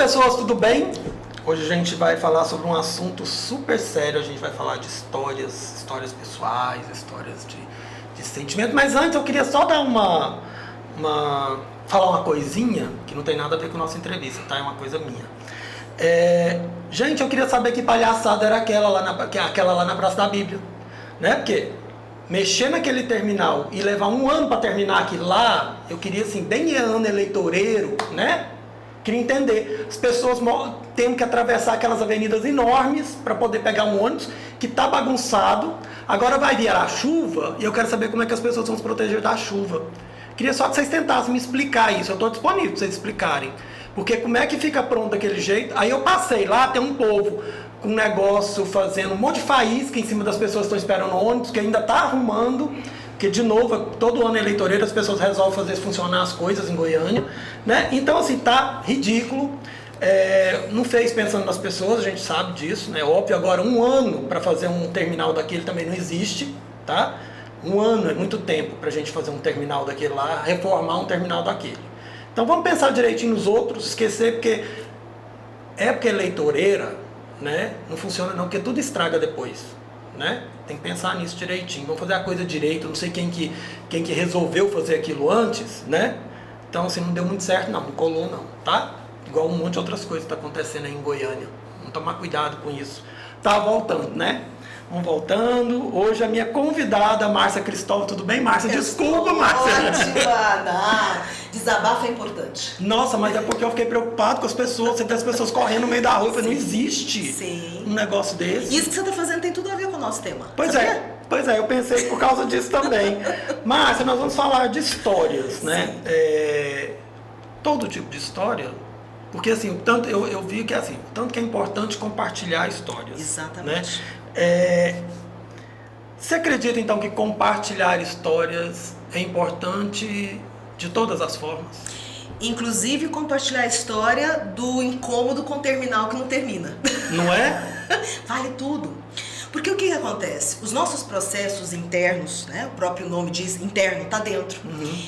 pessoas, tudo bem? Hoje a gente vai falar sobre um assunto super sério. A gente vai falar de histórias pessoais, histórias de sentimento. Mas antes eu queria só dar falar uma coisinha que não tem nada a ver com a nossa entrevista, tá? É uma coisa minha. Gente, eu queria saber que palhaçada era aquela lá na Praça da Bíblia, né? Porque mexer naquele terminal e levar um ano para terminar aquilo lá, eu queria assim, bem ano eleitoreiro, né? Queria entender. As pessoas têm que atravessar aquelas avenidas enormes para poder pegar um ônibus que está bagunçado. Agora vai vir a chuva e eu quero saber como é que as pessoas vão se proteger da chuva. Queria só que vocês tentassem me explicar isso. Eu estou disponível para vocês explicarem. Porque como é que fica pronto daquele jeito? Aí eu passei lá, tem um povo com um negócio fazendo um monte de faísca em cima das pessoas que estão esperando o ônibus, que ainda está arrumando. Porque, de novo, todo ano eleitoreiro as pessoas resolvem fazer funcionar as coisas em Goiânia, né? Então, assim, tá ridículo. Não fez pensando nas pessoas, a gente sabe disso, né? Óbvio, agora um ano para fazer um terminal daquele também não existe, tá? Um ano é muito tempo para a gente fazer um terminal daquele lá, reformar um terminal daquele. Então, vamos pensar direitinho nos outros, esquecer, porque época eleitoreira, né? Não funciona não, porque tudo estraga depois, né? Tem que pensar nisso direitinho. Vamos fazer a coisa direito. Não sei quem que resolveu fazer aquilo antes, né? Então, assim, não deu muito certo, não colou, não, tá? Igual um monte de outras coisas que tá acontecendo aí em Goiânia. Vamos tomar cuidado com isso. Tá voltando, né? Vamos voltando. Hoje a minha convidada, Márcia Cristóvão. Tudo bem, Márcia? Desculpa, Márcia. Ótima, não. Desabafo é importante. Nossa, mas é porque eu fiquei preocupado com as pessoas. Você tem as pessoas correndo no meio da rua. Não existe um negócio desse. Isso que você está fazendo tem tudo a ver com o nosso tema. Pois é, eu pensei por causa disso também. Márcia, nós vamos falar de histórias, né? Todo tipo de história. Porque assim, eu vi que assim, tanto que é importante compartilhar histórias. Exatamente. Né? Você acredita então que compartilhar histórias é importante de todas as formas? Inclusive compartilhar a história do incômodo com o terminal que não termina. Não é? Vale tudo. Porque o que acontece? Os nossos processos internos, né, o próprio nome diz interno, está dentro.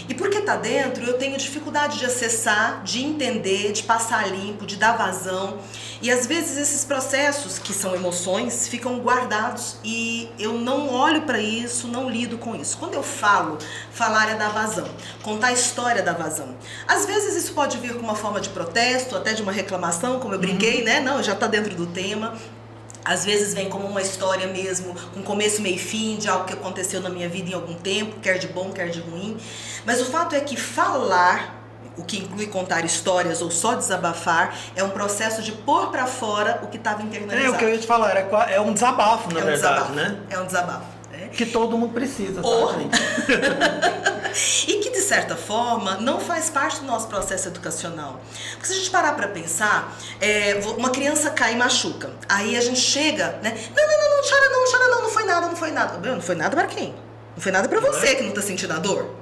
E porque está dentro, eu tenho dificuldade de acessar, de entender, de passar limpo, de dar vazão. E às vezes esses processos, que são emoções, ficam guardados e eu não olho para isso, não lido com isso. Quando eu falar é dar vazão, contar a história da vazão. Às vezes isso pode vir com uma forma de protesto, até de uma reclamação, como eu brinquei, né? Não, já está dentro do tema. Às vezes vem como uma história mesmo, com começo, meio e fim, de algo que aconteceu na minha vida em algum tempo, quer de bom, quer de ruim. Mas o fato é que falar, o que inclui contar histórias ou só desabafar, é um processo de pôr pra fora o que estava internalizado. O que eu ia te falar, é um desabafo, na verdade, né? É um desabafo. Que todo mundo precisa, tá, gente? E que, de certa forma, não faz parte do nosso processo educacional. Porque se a gente parar para pensar, uma criança cai e machuca. Aí a gente chega, né? Não chora não, não foi nada. Não foi nada para quem? Não foi nada para você que não tá sentindo a dor.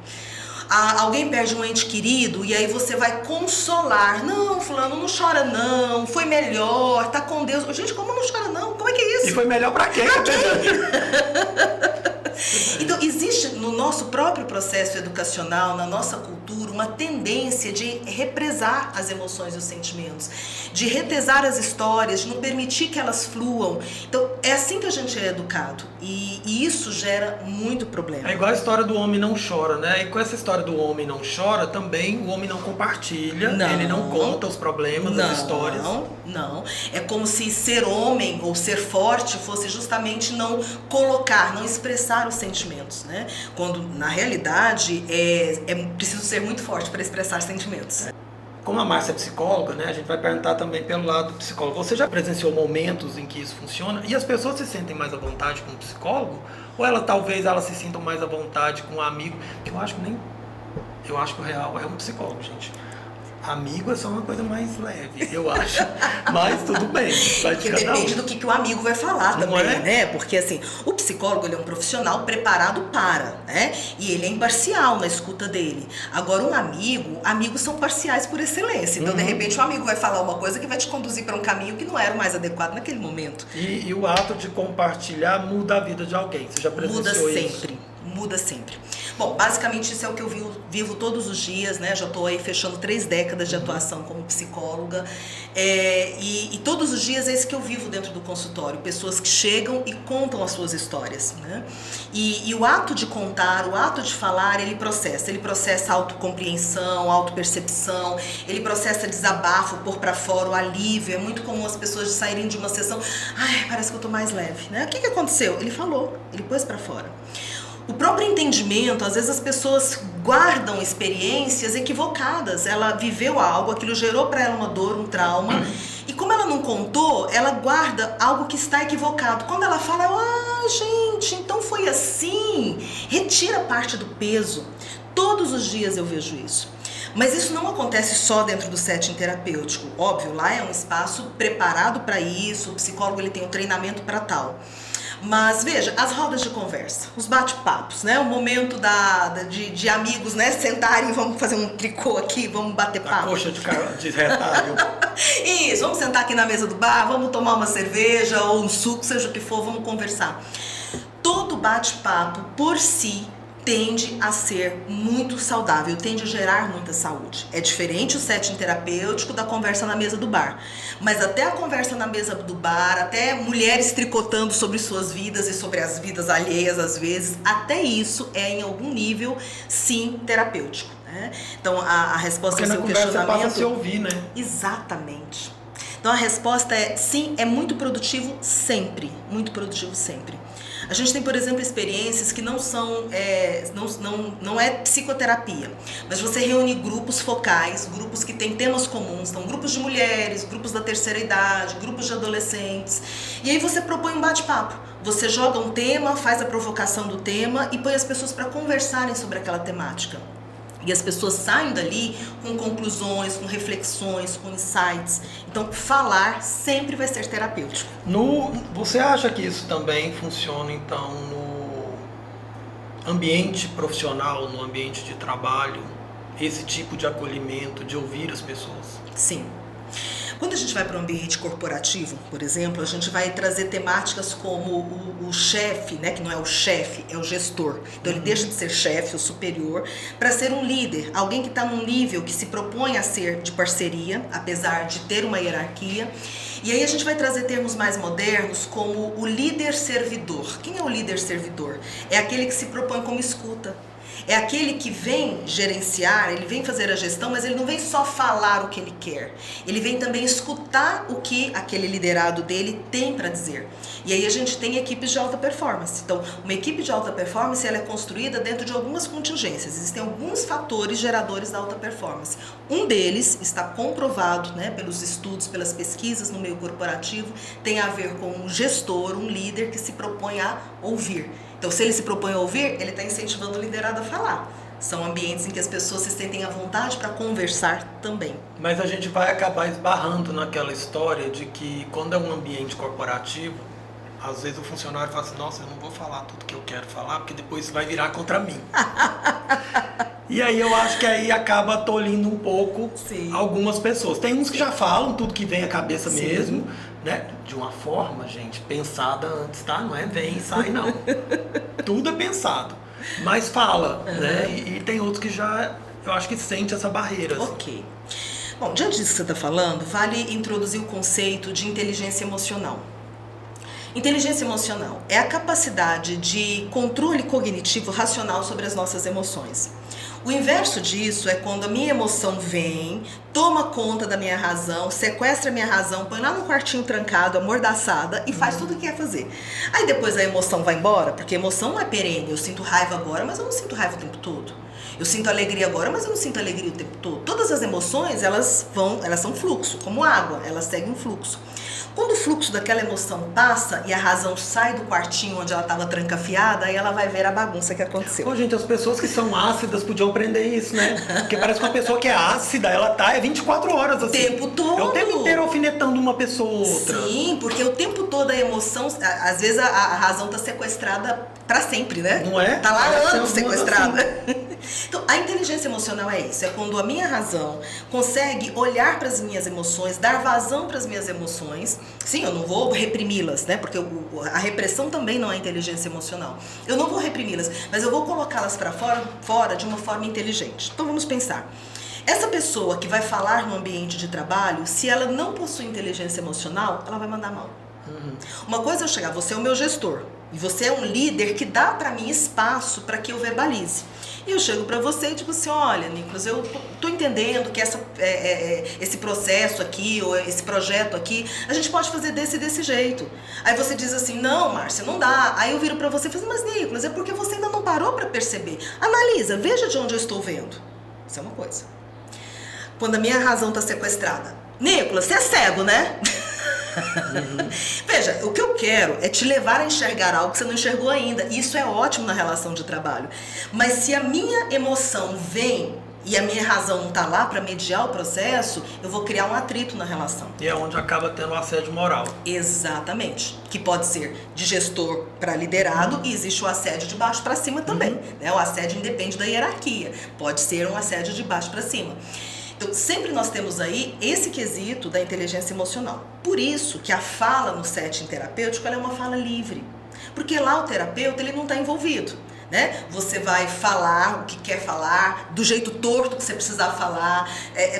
Alguém perde um ente querido e aí você vai consolar. Não, fulano, não chora não, foi melhor, tá com Deus. Gente, como não chora não? Como é que é isso? E foi melhor pra quem? Então, existe no nosso próprio processo educacional, na nossa cultura, uma tendência de represar as emoções e os sentimentos, de retesar as histórias, de não permitir que elas fluam. Então, é assim que a gente é educado e isso gera muito problema. É igual a história do homem não chora, né? E com essa história do homem não chora, também o homem não compartilha, ele não conta os problemas, as histórias. Não. É como se ser homem ou ser forte fosse justamente não colocar, não expressar os sentimentos, né? Quando, na realidade, é preciso ser muito forte para expressar sentimentos. Como a Márcia é psicóloga, né? A gente vai perguntar também pelo lado do psicólogo. Você já presenciou momentos em que isso funciona? E as pessoas se sentem mais à vontade com o psicólogo? Ou talvez elas se sintam mais à vontade com um amigo? Eu acho que o real é um psicólogo, gente. Amigo é só uma coisa mais leve, eu acho. Mas tudo bem. Porque depende do que o amigo vai falar também, né? Porque assim, o psicólogo ele é um profissional preparado para, né? E ele é imparcial na escuta dele. Agora amigos são parciais por excelência. Então, de repente, um amigo vai falar uma coisa que vai te conduzir para um caminho que não era o mais adequado naquele momento. E o ato de compartilhar muda a vida de alguém. Você já presenciou isso? muda sempre. Bom, basicamente isso é o que eu vivo todos os dias, né? Já estou aí fechando 3 décadas de atuação como psicóloga, e todos os dias é isso que eu vivo dentro do consultório, pessoas que chegam e contam as suas histórias, né? E o ato de contar, o ato de falar, ele processa autocompreensão, autopercepção, ele processa desabafo, pôr pra fora, o alívio. É muito comum as pessoas saírem de uma sessão, ai, parece que eu tô mais leve, né? O que aconteceu? Ele falou, ele pôs pra fora. O próprio entendimento, às vezes as pessoas guardam experiências equivocadas. Ela viveu algo, aquilo gerou para ela uma dor, um trauma, e como ela não contou, ela guarda algo que está equivocado. Quando ela fala, gente, então foi assim, retira parte do peso. Todos os dias eu vejo isso. Mas isso não acontece só dentro do setting terapêutico. Óbvio, lá é um espaço preparado para isso, o psicólogo ele tem um treinamento para tal. Mas veja, as rodas de conversa, os bate-papos, né? O momento de amigos, né? Sentarem, vamos fazer um tricô aqui, vamos bater papo. A coxa de retalho. Isso, vamos sentar aqui na mesa do bar, vamos tomar uma cerveja ou um suco, seja o que for, vamos conversar. Todo bate-papo por si tende a ser muito saudável, tende a gerar muita saúde. É diferente o setting terapêutico da conversa na mesa do bar. Mas até a conversa na mesa do bar, até mulheres tricotando sobre suas vidas e sobre as vidas alheias às vezes, até isso é em algum nível, sim, terapêutico, né? Então a resposta ao seu questionamento... Porque na conversa passa a se ouvir, né? Exatamente. Então a resposta é sim, é muito produtivo sempre, muito produtivo sempre. A gente tem, por exemplo, experiências que não é psicoterapia, mas você reúne grupos focais, grupos que têm temas comuns, então grupos de mulheres, grupos da terceira idade, grupos de adolescentes, e aí você propõe um bate-papo. Você joga um tema, faz a provocação do tema e põe as pessoas para conversarem sobre aquela temática. E as pessoas saem dali com conclusões, com reflexões, com insights. Então, falar sempre vai ser terapêutico. Você acha que isso também funciona, então, no ambiente profissional, no ambiente de trabalho? Esse tipo de acolhimento, de ouvir as pessoas? Sim. Quando a gente vai para um ambiente corporativo, por exemplo, a gente vai trazer temáticas como o chefe, né, que não é o chefe, é o gestor. Então ele deixa de ser chefe, o superior, para ser um líder, alguém que está num nível que se propõe a ser de parceria, apesar de ter uma hierarquia. E aí a gente vai trazer termos mais modernos como o líder servidor. Quem é o líder servidor? É aquele que se propõe como escuta. É aquele que vem gerenciar, ele vem fazer a gestão, mas ele não vem só falar o que ele quer. Ele vem também escutar o que aquele liderado dele tem para dizer. E aí a gente tem equipes de alta performance. Então, uma equipe de alta performance ela é construída dentro de algumas contingências. Existem alguns fatores geradores da alta performance. Um deles está comprovado, né, pelos estudos, pelas pesquisas no meio corporativo, tem a ver com um gestor, um líder que se propõe a ouvir. Então, se ele se propõe a ouvir, ele está incentivando o liderado a falar. São ambientes em que as pessoas se sentem à vontade para conversar também. Mas a gente vai acabar esbarrando naquela história de que quando é um ambiente corporativo, às vezes o funcionário fala assim, nossa, eu não vou falar tudo que eu quero falar, porque depois isso vai virar contra mim. E aí eu acho que aí acaba tolindo um pouco Sim. algumas pessoas. Tem uns que já falam tudo que vem à cabeça Sim. mesmo, né? De uma forma, gente, pensada antes, tá? Não é vem e sai, não. Tudo é pensado. Mas fala, né? E tem outros que já, eu acho que sente essa barreira. Assim. Ok. Bom, diante disso que você está falando, vale introduzir o conceito de inteligência emocional. Inteligência emocional é a capacidade de controle cognitivo racional sobre as nossas emoções. O inverso disso é quando a minha emoção vem, toma conta da minha razão, sequestra a minha razão, põe lá no quartinho trancado, amordaçada e faz tudo o que quer fazer. Aí depois a emoção vai embora, porque a emoção não é perene. Eu sinto raiva agora, mas eu não sinto raiva o tempo todo. Eu sinto alegria agora, mas eu não sinto alegria o tempo todo. Todas as emoções, elas são fluxo, como água, elas seguem um fluxo. Quando o fluxo daquela emoção passa e a razão sai do quartinho onde ela estava trancafiada, aí ela vai ver a bagunça que aconteceu. Pô, gente, as pessoas que são ácidas podiam aprender isso, né? Porque parece que uma pessoa que é ácida, ela tá 24 horas assim. O tempo todo. É o tempo inteiro alfinetando uma pessoa ou outra. Sim, porque o tempo todo a emoção, às vezes a razão tá sequestrada pra sempre, né? Não é? Tá lá Parece anos algumas sequestrada. assim. Então, a inteligência emocional é isso, é quando a minha razão consegue olhar para as minhas emoções, dar vazão para as minhas emoções. Sim, eu não vou reprimi-las, né? Porque a repressão também não é inteligência emocional. Eu não vou reprimi-las, mas eu vou colocá-las para fora de uma forma inteligente. Então, vamos pensar. Essa pessoa que vai falar no ambiente de trabalho, se ela não possui inteligência emocional, ela vai mandar mal. Uma coisa é eu chegar, você é o meu gestor, e você é um líder que dá para mim espaço para que eu verbalize. E eu chego para você e digo assim, olha, Nicolas, eu tô entendendo que esse processo aqui, ou esse projeto aqui, a gente pode fazer desse jeito. Aí você diz assim, não, Márcia, não dá. Aí eu viro para você e falo, mas Nicolas, é porque você ainda não parou para perceber. Analisa, veja de onde eu estou vendo. Isso é uma coisa. Quando a minha razão está sequestrada. Nicolas, você é cego, né? Veja, o que eu quero é te levar a enxergar algo que você não enxergou ainda. Isso é ótimo na relação de trabalho. Mas se a minha emoção vem e a minha razão não está lá para mediar o processo, eu vou criar um atrito na relação. E é onde acaba tendo o assédio moral. Exatamente. Que pode ser de gestor para liderado e existe o assédio de baixo para cima também. Né? O assédio independe da hierarquia. Pode ser um assédio de baixo para cima. Então, sempre nós temos aí esse quesito da inteligência emocional. Por isso que a fala no setting terapêutico ela é uma fala livre. Porque lá o terapeuta ele não está envolvido. Né? Você vai falar o que quer falar, do jeito torto que você precisar falar,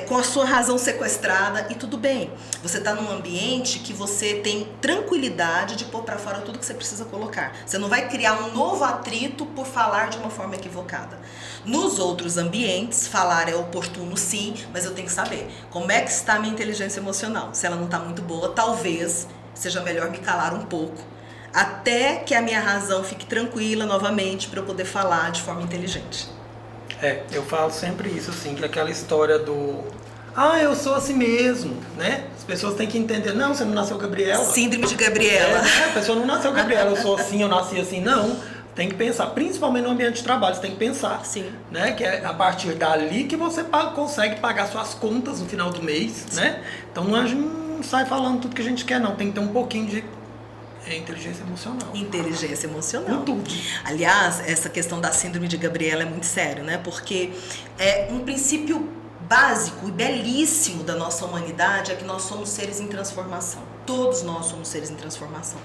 com a sua razão sequestrada e tudo bem. Você está num ambiente que você tem tranquilidade de pôr para fora tudo que você precisa colocar. Você não vai criar um novo atrito por falar de uma forma equivocada. Nos outros ambientes, falar é oportuno sim, mas eu tenho que saber como é que está a minha inteligência emocional. Se ela não está muito boa, talvez seja melhor me calar um pouco, até que a minha razão fique tranquila novamente para eu poder falar de forma inteligente. Eu falo sempre isso, assim, que aquela história do... eu sou assim mesmo, né? As pessoas têm que entender, não, você não nasceu Gabriela. Síndrome de Gabriela. A pessoa não nasceu Gabriela, eu sou assim, eu nasci assim, não. Tem que pensar, principalmente no ambiente de trabalho, você tem que pensar. Sim. Né? Que é a partir dali que você consegue pagar suas contas no final do mês, né? Então não sai falando tudo que a gente quer, não. Tem que ter um pouquinho de inteligência emocional. Inteligência emocional. Com tudo. Aliás, essa questão da síndrome de Gabriela é muito sério, né? Porque é um princípio básico e belíssimo da nossa humanidade é que nós somos seres em transformação. Todos nós somos seres em transformação.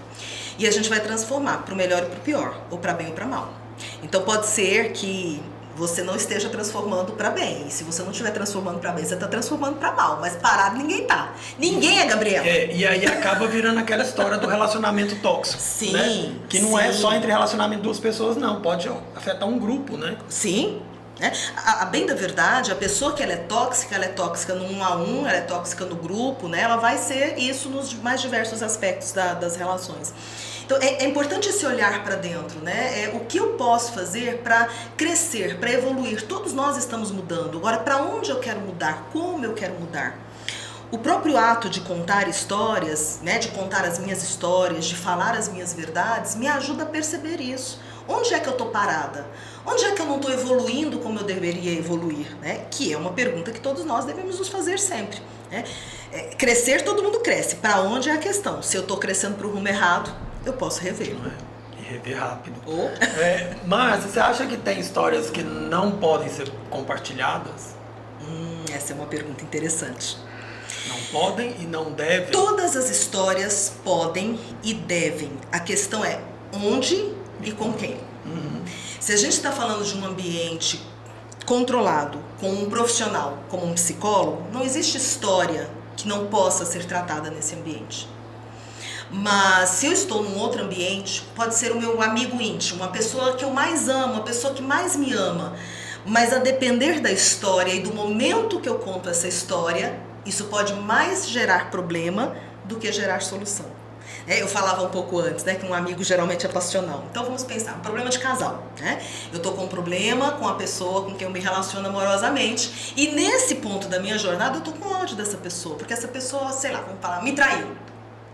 E a gente vai transformar para o melhor e para o pior, ou para bem ou para mal. Então pode ser que você não esteja transformando para bem. E se você não estiver transformando para bem, você está transformando para mal. Mas parado ninguém tá. Ninguém é Gabriela. E aí acaba virando aquela história do relacionamento tóxico. Sim. Né? Que não é só entre relacionamento de duas pessoas, não. Pode afetar um grupo, né? Sim. Né? A bem da verdade, a pessoa que ela é tóxica no 1 a 1, ela é tóxica no grupo, né? Ela vai ser isso nos mais diversos aspectos das relações. Então é importante esse olhar para dentro, né? O que eu posso fazer para crescer, para evoluir? Todos nós estamos mudando. Agora, para onde eu quero mudar? Como eu quero mudar? O próprio ato de contar histórias, né? De contar as minhas histórias, de falar as minhas verdades, me ajuda a perceber isso. Onde é que eu estou parada? Onde é que eu não estou evoluindo como eu deveria evoluir? Né? Que é uma pergunta que todos nós devemos nos fazer sempre. Né? Crescer, todo mundo cresce. Para onde é a questão? Se eu estou crescendo para o rumo errado, eu posso rever. E rever rápido. Oh. Mas você acha que tem histórias que não podem ser compartilhadas? Essa é uma pergunta interessante. Não podem e não devem? Todas as histórias podem e devem. A questão é onde e com quem. Se a gente está falando de um ambiente controlado, com um profissional como um psicólogo, não existe história que não possa ser tratada nesse ambiente. Mas se eu estou num outro ambiente, pode ser o meu amigo íntimo, uma pessoa que eu mais amo, uma pessoa que mais me ama. Mas a depender da história e do momento que eu conto essa história, isso pode mais gerar problema do que gerar solução. Eu falava um pouco antes, né, que um amigo geralmente é passional. Então vamos pensar, um problema de casal, né? Eu tô com um problema com a pessoa com quem eu me relaciono amorosamente e nesse ponto da minha jornada eu tô com ódio dessa pessoa, porque essa pessoa, sei lá, vamos falar, me traiu.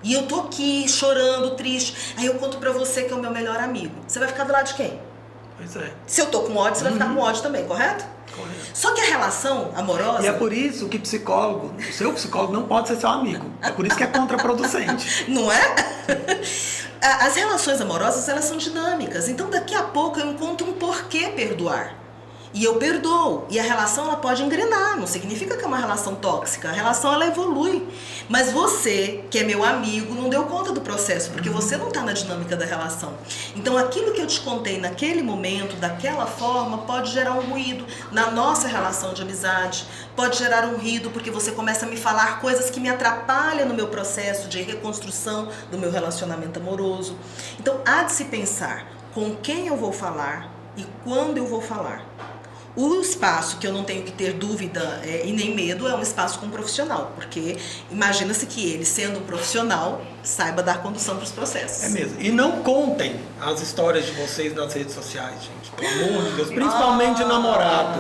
E eu tô aqui chorando, triste. Aí eu conto pra você que é o meu melhor amigo. Você vai ficar do lado de quem? Pois é. Se eu tô com ódio, você vai ficar com ódio também, correto? Correto. Só que a relação amorosa... E é por isso que o seu psicólogo não pode ser seu amigo. É por isso que é contraproducente. Não é? As relações amorosas, elas são dinâmicas. Então, daqui a pouco eu encontro um porquê perdoar. E eu perdoo. E a relação ela pode engrenar. Não significa que é uma relação tóxica. A relação ela evolui. Mas você, que é meu amigo, não deu conta do processo, porque você não está na dinâmica da relação. Então aquilo que eu te contei naquele momento, daquela forma, pode gerar um ruído na nossa relação de amizade. Pode gerar um ruído porque você começa a me falar coisas que me atrapalham no meu processo de reconstrução do meu relacionamento amoroso. Então há de se pensar com quem eu vou falar e quando eu vou falar. O espaço que eu não tenho que ter dúvida e nem medo é um espaço com um profissional, porque imagina-se que ele, sendo um profissional, saiba dar condução para os processos. É mesmo. E não contem as histórias de vocês nas redes sociais, gente. Pelo amor de Deus. Principalmente namorado.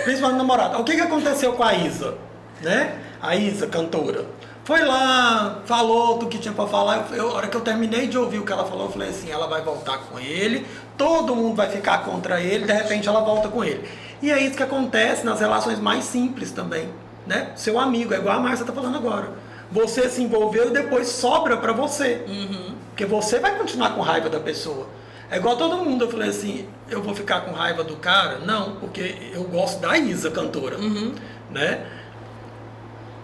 Principalmente namorado. O que aconteceu com a Isa? Né? A Isa, cantora. Foi lá, falou do que tinha pra falar. A hora que eu terminei de ouvir o que ela falou, eu falei assim, ela vai voltar com ele, todo mundo vai ficar contra ele, de repente ela volta com ele. E é isso que acontece nas relações mais simples também, né? Seu amigo, é igual a Márcia tá falando agora. Você se envolveu e depois sobra pra você. Porque você vai continuar com raiva da pessoa. É igual todo mundo, eu falei assim, eu vou ficar com raiva do cara? Não, porque eu gosto da Isa, cantora, né?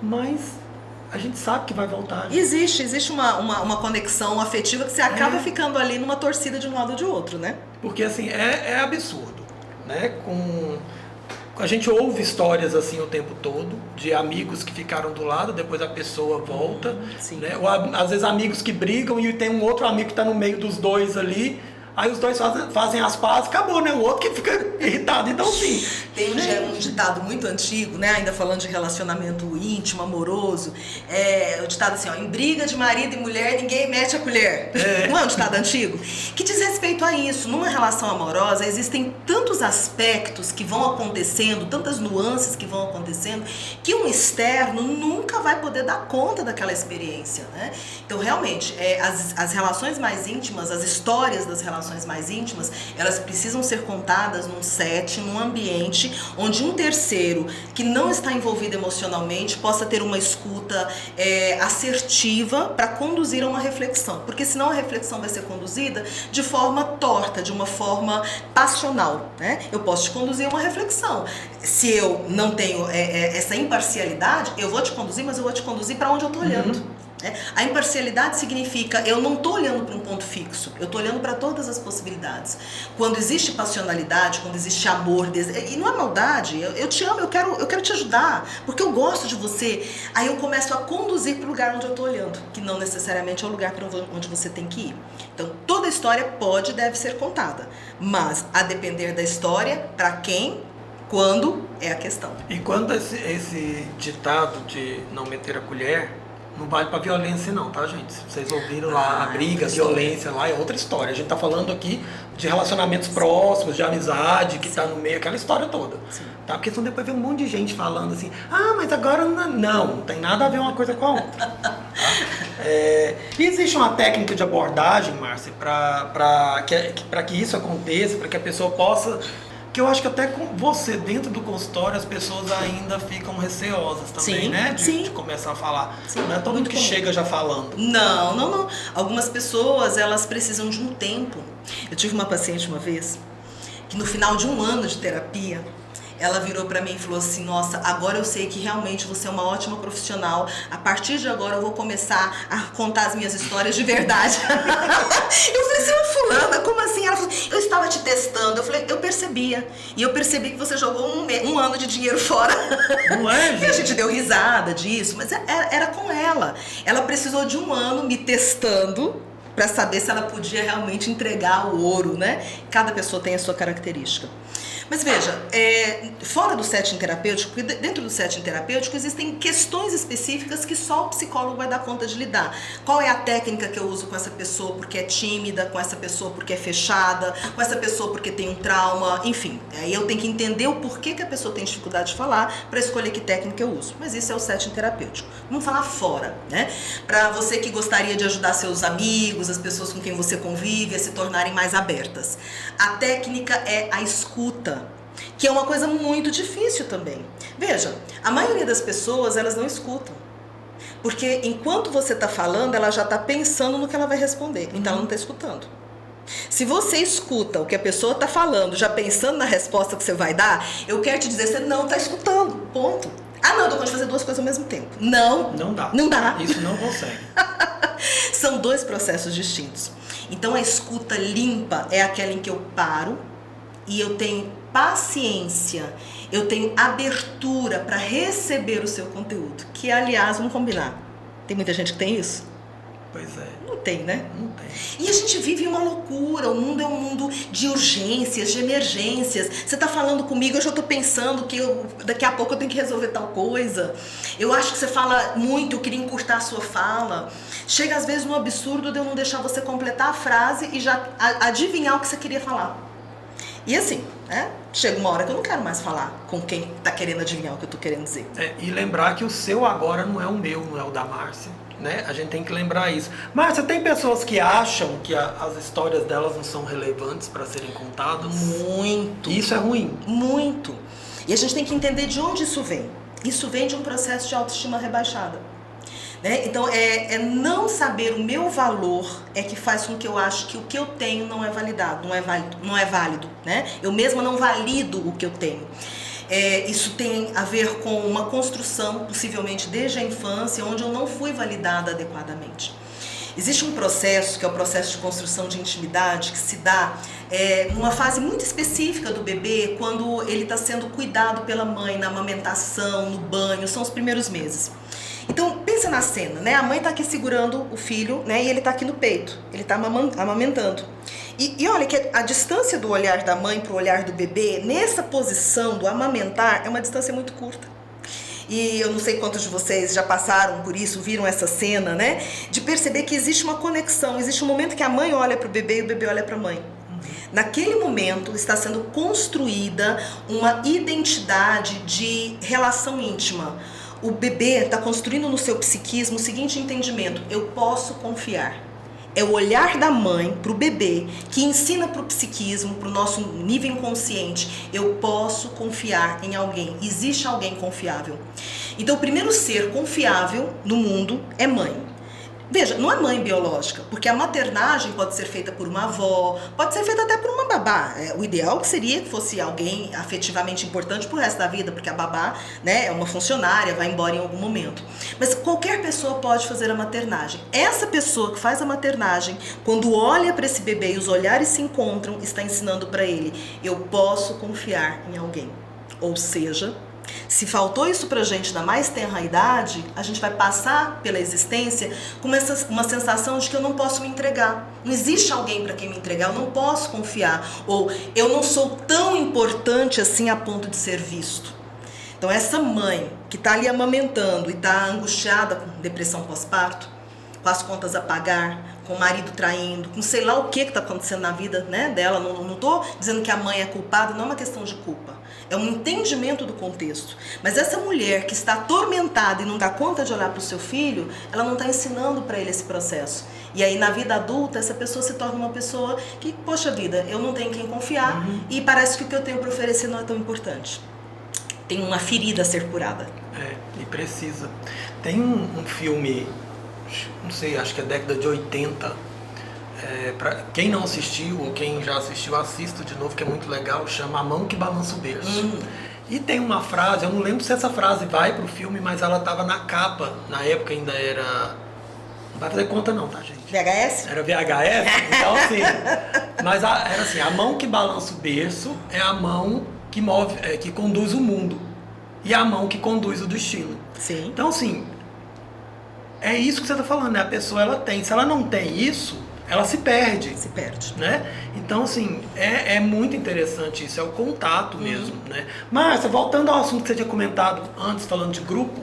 Mas a gente sabe que vai voltar. Gente. Existe uma conexão afetiva que você acaba ficando ali numa torcida de um lado ou de outro, né? Porque assim, é absurdo, né? A gente ouve histórias assim o tempo todo, de amigos que ficaram do lado, depois a pessoa volta, né? Ou às vezes amigos que brigam e tem um outro amigo que está no meio dos dois ali, aí os dois fazem as pazes, acabou, né? O outro que fica irritado. Então, sim. Tem um ditado muito antigo, né? Ainda falando de relacionamento íntimo, amoroso. O ditado assim, ó, em briga de marido e mulher, ninguém mete a colher. Não é um ditado antigo? Que diz respeito a isso. Numa relação amorosa, existem tantos aspectos que vão acontecendo, tantas nuances que vão acontecendo, que um externo nunca vai poder dar conta daquela experiência, né? Então, realmente, as relações mais íntimas, as histórias das relações mais íntimas, elas precisam ser contadas num set, num ambiente onde um terceiro que não está envolvido emocionalmente possa ter uma escuta assertiva para conduzir a uma reflexão, porque senão a reflexão vai ser conduzida de forma torta, de uma forma passional, né? Eu posso te conduzir a uma reflexão. Se eu não tenho essa imparcialidade, eu vou te conduzir, mas eu vou te conduzir para onde eu estou olhando. A imparcialidade significa eu não estou olhando para um ponto fixo, eu estou olhando para todas as possibilidades. Quando existe passionalidade, quando existe amor, e não é maldade, eu te amo, eu quero te ajudar, porque eu gosto de você, aí eu começo a conduzir para o lugar onde eu estou olhando, que não necessariamente é o lugar para onde você tem que ir. Então toda história pode e deve ser contada, mas a depender da história, para quem, quando é a questão. E quando esse ditado de não meter a colher, não vale pra violência não, tá, gente? Se vocês ouviram lá, a briga, a violência lá é outra história. A gente tá falando aqui de relacionamentos próximos, de amizade, que tá no meio, aquela história toda. Tá? Porque senão depois vem um monte de gente falando assim, mas agora não tem nada a ver uma coisa com a outra. Tá? E existe uma técnica de abordagem, Márcia, para que isso aconteça, para que a pessoa possa... Que eu acho que até com você, dentro do consultório, as pessoas ainda ficam receosas também, né? De começar a falar. Não é todo mundo que chega já falando. Não. Algumas pessoas, elas precisam de um tempo. Eu tive uma paciente uma vez, que no final de um ano de terapia, ela virou pra mim e falou assim, nossa, agora eu sei que realmente você é uma ótima profissional, a partir de agora eu vou começar a contar as minhas histórias de verdade. Eu falei assim, fulana, como assim? Ela falou, eu estava te testando. Eu falei, eu percebia. E eu percebi que você jogou um ano de dinheiro fora. Não é, gente? E a gente deu risada disso, mas era com ela. Ela precisou de um ano me testando para saber se ela podia realmente entregar o ouro, né? Cada pessoa tem a sua característica. Mas veja, fora do setting terapêutico, dentro do setting terapêutico existem questões específicas que só o psicólogo vai dar conta de lidar. Qual é a técnica que eu uso com essa pessoa porque é tímida, com essa pessoa porque é fechada, com essa pessoa porque tem um trauma, enfim. Aí eu tenho que entender o porquê que a pessoa tem dificuldade de falar para escolher que técnica eu uso. Mas isso é o setting terapêutico. Vamos falar fora, né? Para você que gostaria de ajudar seus amigos, as pessoas com quem você convive a se tornarem mais abertas. A técnica é a escuta, que é uma coisa muito difícil também. Veja, a maioria das pessoas, elas não escutam. Porque enquanto você está falando, ela já está pensando no que ela vai responder. Então ela não está escutando. Se você escuta o que a pessoa está falando, já pensando na resposta que você vai dar, eu quero te dizer, você não está escutando, ponto. Ah, não, eu tô conseguindo fazer duas coisas ao mesmo tempo. Não. Não dá. Não dá. Isso não consegue. São dois processos distintos. Então a escuta limpa é aquela em que eu paro e eu tenho paciência, eu tenho abertura para receber o seu conteúdo. Que, aliás, vamos combinar. Tem muita gente que tem isso? Pois é. Não tem, né? Não tem. E a gente vive uma loucura, o mundo é um mundo de urgências, de emergências. Você tá falando comigo, eu já tô pensando que daqui a pouco eu tenho que resolver tal coisa. Eu acho que você fala muito, eu queria encurtar a sua fala. Chega às vezes no absurdo de eu não deixar você completar a frase e já adivinhar o que você queria falar. E assim, né? Chega uma hora que eu não quero mais falar com quem tá querendo adivinhar o que eu tô querendo dizer. E lembrar que o seu agora não é o meu, não é o da Márcia. Né? A gente tem que lembrar isso. Márcia, tem pessoas que acham que as histórias delas não são relevantes para serem contadas? Muito. Isso é ruim. Muito. E a gente tem que entender de onde isso vem. Isso vem de um processo de autoestima rebaixada. Né? Então, não saber o meu valor é que faz com que eu ache que o que eu tenho não é validado, não é válido. Né? Eu mesma não valido o que eu tenho. Isso tem a ver com uma construção, possivelmente desde a infância, onde eu não fui validada adequadamente. Existe um processo, que é o processo de construção de intimidade, que se dá numa fase muito específica do bebê, quando ele está sendo cuidado pela mãe, na amamentação, no banho, são os primeiros meses. Então, pensa na cena, né? A mãe está aqui segurando o filho, né? E ele está aqui no peito, ele está amamentando. E olha que a distância do olhar da mãe para o olhar do bebê, nessa posição do amamentar, é uma distância muito curta. E eu não sei quantos de vocês já passaram por isso, viram essa cena, né? De perceber que existe uma conexão, existe um momento que a mãe olha para o bebê e o bebê olha para a mãe. Naquele momento está sendo construída uma identidade de relação íntima. O bebê está construindo no seu psiquismo o seguinte entendimento: eu posso confiar. É o olhar da mãe para o bebê que ensina para o psiquismo, para o nosso nível inconsciente, eu posso confiar em alguém, existe alguém confiável. Então o primeiro ser confiável no mundo é mãe. Veja, não é mãe biológica, porque a maternagem pode ser feita por uma avó, pode ser feita até por uma babá. O ideal seria que fosse alguém afetivamente importante pro resto da vida, porque a babá, né, é uma funcionária, vai embora em algum momento. Mas qualquer pessoa pode fazer a maternagem. Essa pessoa que faz a maternagem, quando olha para esse bebê e os olhares se encontram, está ensinando para ele: eu posso confiar em alguém. Ou seja, se faltou isso pra gente na mais tenra idade, a gente vai passar pela existência com uma sensação de que eu não posso me entregar. Não existe alguém para quem me entregar, eu não posso confiar. Ou eu não sou tão importante assim a ponto de ser visto. Então essa mãe que está ali amamentando e está angustiada com depressão pós-parto, com as contas a pagar, com o marido traindo, com sei lá o que está acontecendo na vida, né, dela. Não estou dizendo que a mãe é culpada, não é uma questão de culpa. É um entendimento do contexto. Mas essa mulher que está atormentada e não dá conta de olhar para o seu filho, ela não está ensinando para ele esse processo. E aí na vida adulta, essa pessoa se torna uma pessoa que, poxa vida, eu não tenho quem confiar e parece que o que eu tenho para oferecer não é tão importante. Tem uma ferida a ser curada. E precisa. Tem um filme, não sei, acho que é década de 80, pra quem não assistiu ou quem já assistiu, assista de novo, que é muito legal, chama A Mão que Balança o Berço. E tem uma frase, eu não lembro se essa frase vai pro filme, mas ela estava na capa, na época ainda era... Não vai fazer conta não, tá, gente? VHS? Era VHS, então assim... Mas era assim, a mão que balança o berço é a mão que move, que conduz o mundo. E a mão que conduz o destino. Sim. Então assim, é isso que você está falando, né? A pessoa, ela tem. Se ela não tem isso, ela se perde. Se perde. Né? Então, assim, é muito interessante isso, é o contato mesmo, né? Márcia, voltando ao assunto que você tinha comentado antes, falando de grupo,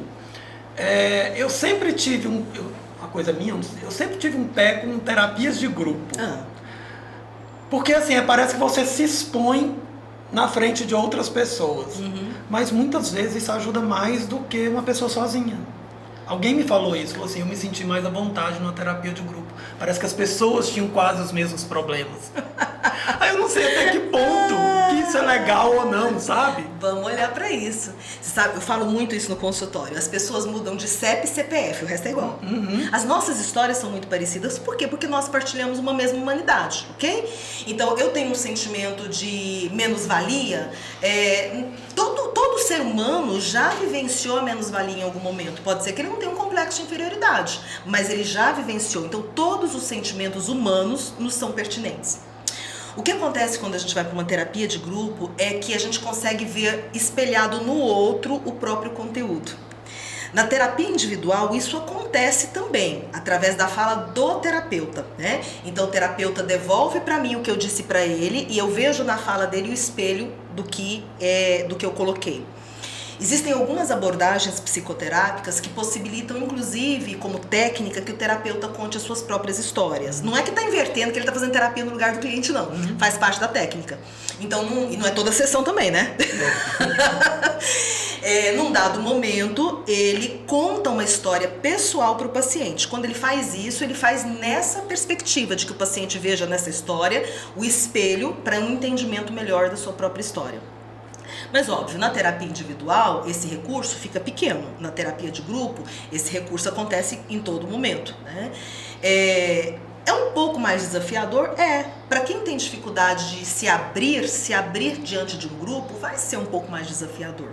eu sempre tive uma coisa minha, eu sempre tive um pé com terapias de grupo. Porque, assim, parece que você se expõe na frente de outras pessoas. Mas muitas vezes isso ajuda mais do que uma pessoa sozinha. Alguém me falou isso, falou assim, eu me senti mais à vontade numa terapia de grupo. Parece que as pessoas tinham quase os mesmos problemas. Aí eu não sei até que ponto que isso é legal ou não, sabe? Vamos olhar para isso. Você sabe, eu falo muito isso no consultório. As pessoas mudam de CEP e CPF, o resto é igual. As nossas histórias são muito parecidas. Por quê? Porque nós partilhamos uma mesma humanidade, ok? Então, eu tenho um sentimento de menos-valia. Todo ser humano já vivenciou a menos-valia em algum momento. Pode ser que ele não tenha um complexo de inferioridade, mas ele já vivenciou. Então, todos os sentimentos humanos nos são pertinentes. O que acontece quando a gente vai para uma terapia de grupo é que a gente consegue ver espelhado no outro o próprio conteúdo. Na terapia individual, isso acontece também, através da fala do terapeuta, né? Então, o terapeuta devolve para mim o que eu disse para ele e eu vejo na fala dele o espelho do que eu coloquei. Existem algumas abordagens psicoterápicas que possibilitam, inclusive, como técnica, que o terapeuta conte as suas próprias histórias. Não é que está invertendo, que ele está fazendo terapia no lugar do cliente, não. Faz parte da técnica. Então, e não é toda a sessão também, né? Num dado momento, ele conta uma história pessoal para o paciente. Quando ele faz isso, ele faz nessa perspectiva de que o paciente veja nessa história o espelho para um entendimento melhor da sua própria história. Mas, óbvio, na terapia individual, esse recurso fica pequeno. Na terapia de grupo, esse recurso acontece em todo momento, né? É um pouco mais desafiador? Para quem tem dificuldade de se abrir diante de um grupo, vai ser um pouco mais desafiador.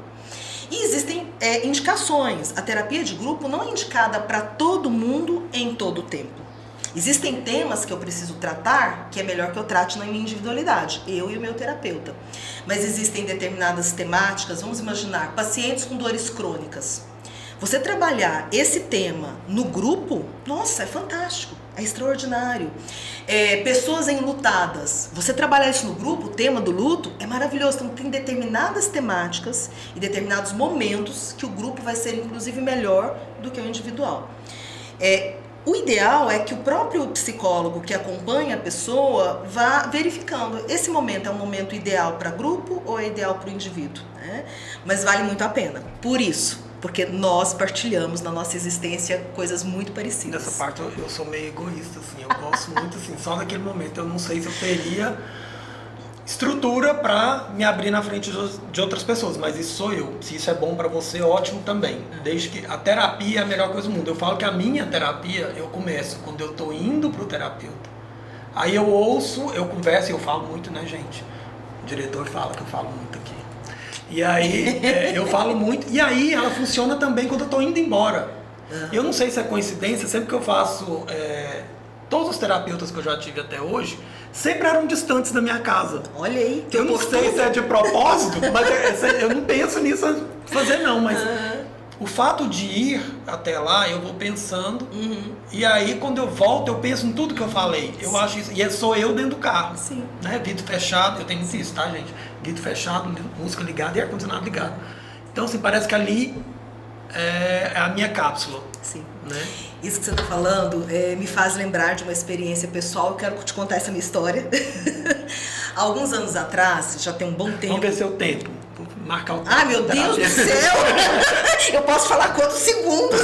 E existem indicações. A terapia de grupo não é indicada para todo mundo em todo o tempo. Existem temas que eu preciso tratar que é melhor que eu trate na minha individualidade, eu e o meu terapeuta. Mas existem determinadas temáticas, vamos imaginar, pacientes com dores crônicas. Você trabalhar esse tema no grupo, nossa, é fantástico, é extraordinário. Pessoas enlutadas, você trabalhar isso no grupo, o tema do luto, é maravilhoso. Então tem determinadas temáticas e determinados momentos que o grupo vai ser inclusive melhor do que o individual. O ideal é que o próprio psicólogo que acompanha a pessoa vá verificando. Esse momento é um momento ideal para grupo ou é ideal para o indivíduo, né? Mas vale muito a pena. Por isso, porque nós partilhamos na nossa existência coisas muito parecidas. Nessa parte eu sou meio egoísta, assim. Eu gosto muito, assim, só naquele momento. Eu não sei se eu teria estrutura para me abrir na frente de outras pessoas, mas isso sou eu. Se isso é bom para você, ótimo também. Desde que a terapia é a melhor coisa do mundo. Eu falo que a minha terapia, eu começo quando eu tô indo pro terapeuta. Aí eu ouço, eu converso e eu falo muito, né, gente? O diretor fala que eu falo muito aqui. E aí eu falo muito. E aí ela funciona também quando eu tô indo embora. Eu não sei se é coincidência, sempre que eu faço... todos os terapeutas que eu já tive até hoje sempre eram distantes da minha casa. Olha aí. Eu não sei se é de propósito, mas eu não penso nisso fazer não, mas o fato de ir até lá, eu vou pensando, e aí quando eu volto, eu penso em tudo que eu falei. Eu acho isso, e sou eu dentro do carro. Sim. Né? Vidro fechado, eu tenho muito isso, tá, gente? Vidro fechado, música ligada e ar-condicionado ligado. Então, assim, parece que ali é a minha cápsula. Sim. Né? Isso que você está falando me faz lembrar de uma experiência pessoal. Eu quero te contar essa minha história. Há alguns anos atrás, já tem um bom tempo... Vamos ver seu tempo. Vou marcar o tempo. Ah, meu Deus do céu! Eu posso falar quantos segundos?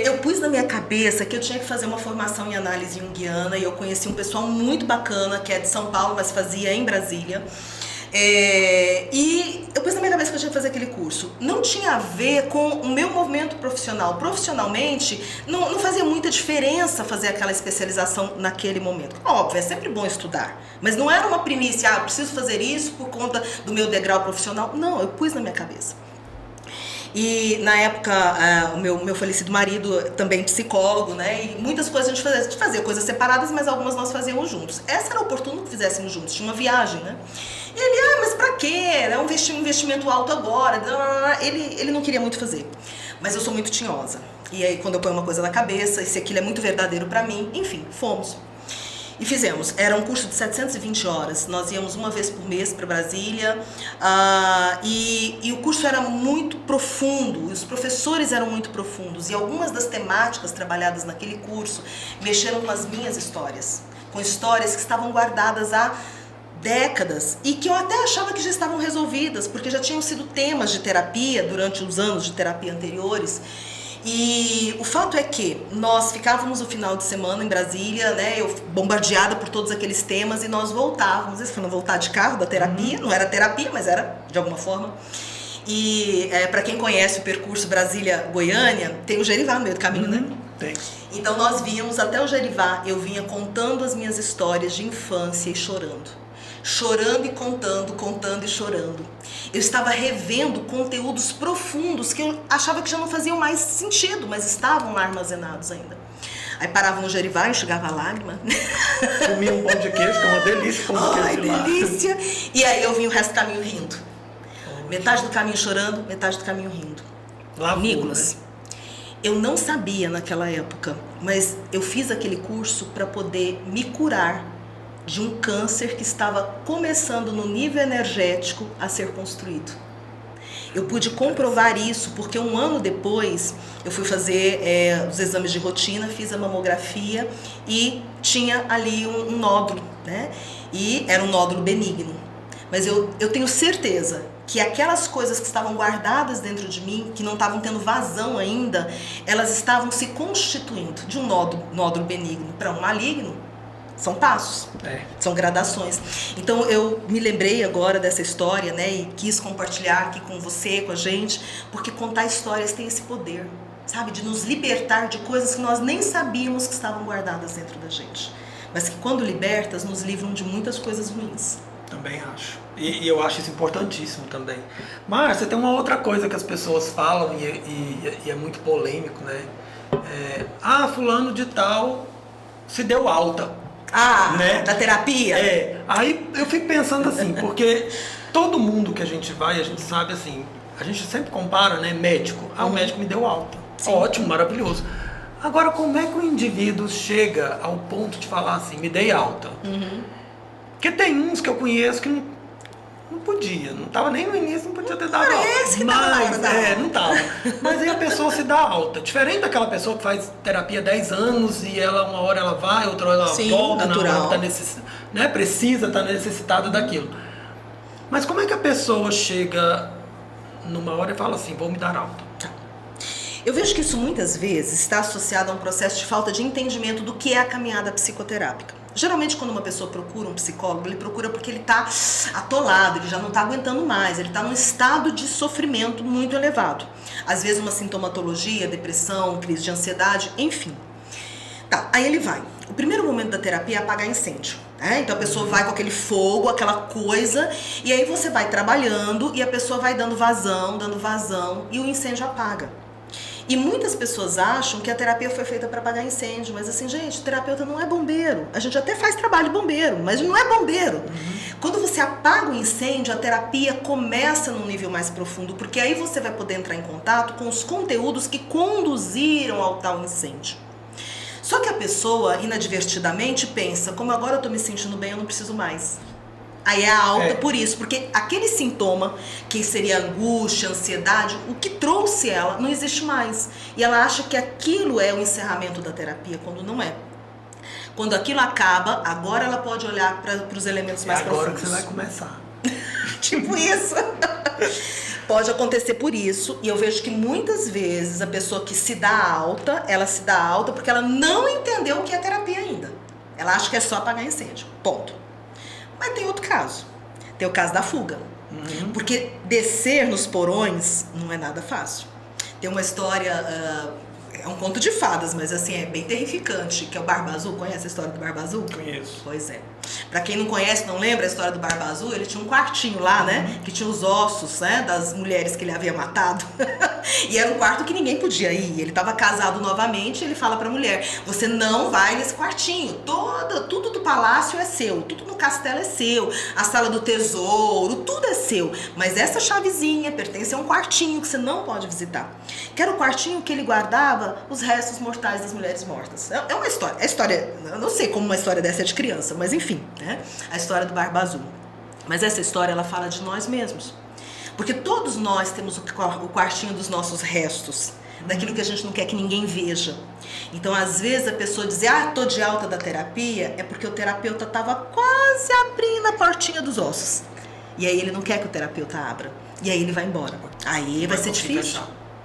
Eu pus na minha cabeça que eu tinha que fazer uma formação em análise junguiana e eu conheci um pessoal muito bacana, que é de São Paulo, mas fazia em Brasília. E eu pus na minha cabeça que eu tinha que fazer aquele curso. Não tinha a ver com o meu movimento profissional. Profissionalmente, não fazia muita diferença fazer aquela especialização naquele momento. Óbvio, é sempre bom estudar. Mas não era uma primícia, eu preciso fazer isso por conta do meu degrau profissional. Não, eu pus na minha cabeça. E na época, o meu falecido marido, também psicólogo, né? E muitas coisas a gente fazia coisas separadas, mas algumas nós fazíamos juntos. Essa era oportuno que fizéssemos juntos, tinha uma viagem, né? E ele, mas pra quê? É um investimento alto agora. Ele não queria muito fazer. Mas eu sou muito tinhosa. E aí, quando eu ponho uma coisa na cabeça, e se aquilo é muito verdadeiro pra mim, enfim, fomos. E fizemos. Era um curso de 720 horas. Nós íamos uma vez por mês para Brasília. E o curso era muito profundo. Os professores eram muito profundos. E algumas das temáticas trabalhadas naquele curso mexeram com as minhas histórias. Com histórias que estavam guardadas há décadas e que eu até achava que já estavam resolvidas, porque já tinham sido temas de terapia durante os anos de terapia anteriores. E o fato é que nós ficávamos o final de semana em Brasília, né? Eu bombardeada por todos aqueles temas, e nós voltávamos. Eles foram voltar de carro da terapia, não era terapia, mas era de alguma forma. E para quem conhece o percurso Brasília-Goiânia, tem o Gerivá no meio do caminho, né? Tem. Então nós víamos até o Gerivá, eu vinha contando as minhas histórias de infância e chorando. Chorando e contando, contando e chorando. Eu estava revendo conteúdos profundos que eu achava que já não faziam mais sentido, mas estavam lá armazenados ainda. Aí parava no Gerivá, enxugava a lágrima. Comia um pão de queijo, que é uma delícia, pão de queijo de lá. Delícia! E aí eu vim o resto do caminho rindo. Metade do caminho chorando, metade do caminho rindo. Nicolas, né? Eu não sabia naquela época, mas eu fiz aquele curso para poder me curar de um câncer que estava começando no nível energético a ser construído. Eu pude comprovar isso porque um ano depois eu fui fazer os exames de rotina, fiz a mamografia e tinha ali um nódulo, né? E era um nódulo benigno. Mas eu tenho certeza que aquelas coisas que estavam guardadas dentro de mim, que não estavam tendo vazão ainda, elas estavam se constituindo de um nódulo benigno para um maligno. São passos, são gradações. Então eu me lembrei agora dessa história, né, e quis compartilhar aqui com você, com a gente, porque contar histórias tem esse poder, sabe, de nos libertar de coisas que nós nem sabíamos que estavam guardadas dentro da gente, mas que quando libertas nos livram de muitas coisas ruins. Também acho. E eu acho isso importantíssimo também. Márcia, tem uma outra coisa que as pessoas falam e é muito polêmico, né? Fulano de tal se deu alta. Né? Da terapia? Aí eu fico pensando assim, porque todo mundo que a gente vai, a gente sabe assim, a gente sempre compara, né, médico. O médico me deu alta. Sim. Ótimo, maravilhoso. Agora, como é que o indivíduo chega ao ponto de falar assim, me dei alta? Porque tem uns que eu conheço que não podia, não estava nem no início, não podia ter dado alta. Que não estava. Mas aí a pessoa se dá alta. Diferente daquela pessoa que faz terapia 10 anos e ela uma hora ela vai, outra hora ela volta, natural. Na hora tá precisa, está necessitada daquilo. Mas como é que a pessoa chega numa hora e fala assim, vou me dar alta? Eu vejo que isso muitas vezes está associado a um processo de falta de entendimento do que é a caminhada psicoterápica. Geralmente, quando uma pessoa procura um psicólogo, ele procura porque ele está atolado, ele já não está aguentando mais, ele está num estado de sofrimento muito elevado. Às vezes uma sintomatologia, depressão, crise de ansiedade, enfim. Aí ele vai. O primeiro momento da terapia é apagar incêndio. Então a pessoa vai com aquele fogo, aquela coisa, e aí você vai trabalhando e a pessoa vai dando vazão, e o incêndio apaga. E muitas pessoas acham que a terapia foi feita para apagar incêndio, mas assim, gente, terapeuta não é bombeiro. A gente até faz trabalho de bombeiro, mas não é bombeiro. Quando você apaga o incêndio, a terapia começa num nível mais profundo, porque aí você vai poder entrar em contato com os conteúdos que conduziram ao tal incêndio. Só que a pessoa, inadvertidamente, pensa, como agora eu tô me sentindo bem, eu não preciso mais. Aí é alta por isso, porque aquele sintoma, que seria angústia, ansiedade, o que trouxe ela não existe mais. E ela acha que aquilo é o encerramento da terapia, quando não é. Quando aquilo acaba, agora ela pode olhar para os elementos mais profundos. Agora que você vai começar. Tipo isso. Pode acontecer por isso, e eu vejo que muitas vezes a pessoa que se dá alta, ela se dá alta porque ela não entendeu o que é terapia ainda. Ela acha que é só apagar incêndio, ponto. Mas tem outro caso, tem o caso da fuga. Porque descer nos porões não é nada fácil. Tem uma história, é um conto de fadas, mas assim, é bem terrificante, que é o Barba Azul. Conhece a história do Barba Azul? Conheço. Pois é. Pra quem não conhece, não lembra a história do Barba Azul, ele tinha um quartinho lá, né? Que tinha os ossos, né? Das mulheres que ele havia matado. E era um quarto que ninguém podia ir. Ele estava casado novamente e ele fala pra mulher, você não vai nesse quartinho. Tudo do palácio é seu. Tudo no castelo é seu. A sala do tesouro, tudo é seu. Mas essa chavezinha pertence a um quartinho que você não pode visitar. Que era o quartinho que ele guardava os restos mortais das mulheres mortas. É uma história. É história, eu não sei como uma história dessa é de criança, mas enfim, né? A história do Barba Azul. Mas essa história, ela fala de nós mesmos. Porque todos nós temos o quartinho dos nossos restos, daquilo que a gente não quer que ninguém veja. Então, às vezes, a pessoa diz, tô de alta da terapia, é porque o terapeuta estava quase abrindo a portinha dos ossos. E aí ele não quer que o terapeuta abra. E aí ele vai embora. Aí vai ser difícil.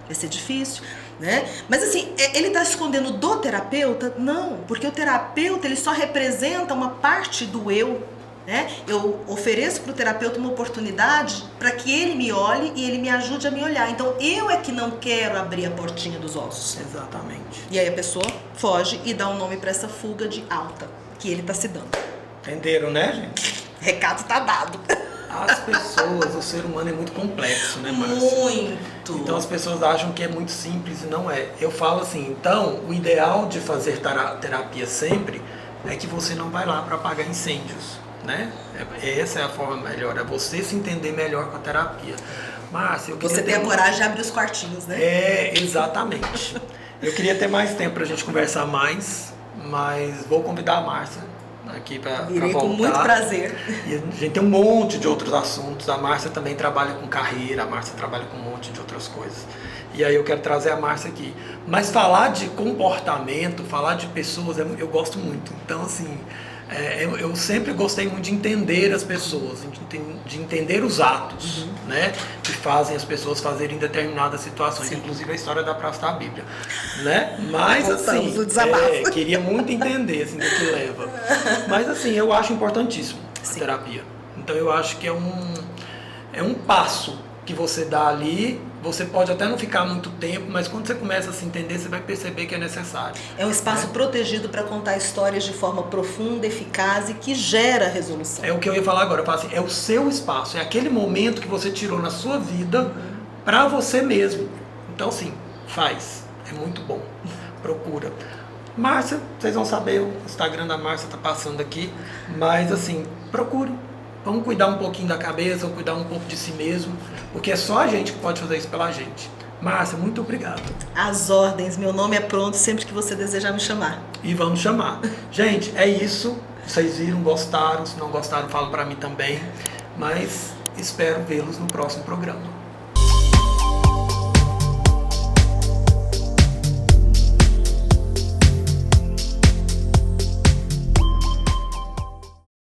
vai ser difícil, né? Mas assim, ele está escondendo do terapeuta? Não, porque o terapeuta ele só representa uma parte do eu, né? Eu ofereço para o terapeuta uma oportunidade para que ele me olhe e ele me ajude a me olhar. Então eu é que não quero abrir a portinha dos ossos. Exatamente. E aí a pessoa foge e dá um nome para essa fuga de alta que ele está se dando. Entenderam, né, gente? Recado tá dado. As pessoas, o ser humano é muito complexo, né, Márcia? Muito. Então as pessoas acham que é muito simples e não é. Eu falo assim, então, o ideal de fazer terapia sempre é que você não vai lá para apagar incêndios, né? Essa é a forma melhor, é você se entender melhor com a terapia. Márcia, eu queria você tem a coragem de abrir os quartinhos, né? Exatamente. Eu queria ter mais tempo pra gente conversar mais, mas vou convidar a Márcia aqui para voltar. Virei com muito prazer. E a gente tem um monte de outros assuntos. A Márcia também trabalha com carreira, a Márcia trabalha com um monte de outras coisas. E aí eu quero trazer a Márcia aqui. Mas falar de comportamento, falar de pessoas, eu gosto muito. Então, assim, eu sempre gostei muito de entender as pessoas, de entender os atos, né, que fazem as pessoas fazerem determinadas situações. Sim. Inclusive a história da Praça da Bíblia, né? Mas assim, queria muito entender assim, do que leva. Mas assim, eu acho importantíssimo a terapia. Então eu acho que é um passo que você dá ali. Você pode até não ficar muito tempo, mas quando você começa a se entender, você vai perceber que é necessário. É um espaço protegido para contar histórias de forma profunda, eficaz e que gera resolução. É o que eu ia falar agora. Eu falo assim, é o seu espaço, é aquele momento que você tirou na sua vida para você mesmo. Então, assim, faz. É muito bom. Procura. Márcia, vocês vão saber, o Instagram da Márcia tá passando aqui, mas assim, procure. Vamos cuidar um pouquinho da cabeça, cuidar um pouco de si mesmo, porque é só a gente que pode fazer isso pela gente. Márcia, muito obrigado. Às ordens, meu nome é pronto sempre que você desejar me chamar. E vamos chamar. Gente, é isso. Vocês viram, gostaram, se não gostaram, falam para mim também. Mas espero vê-los no próximo programa.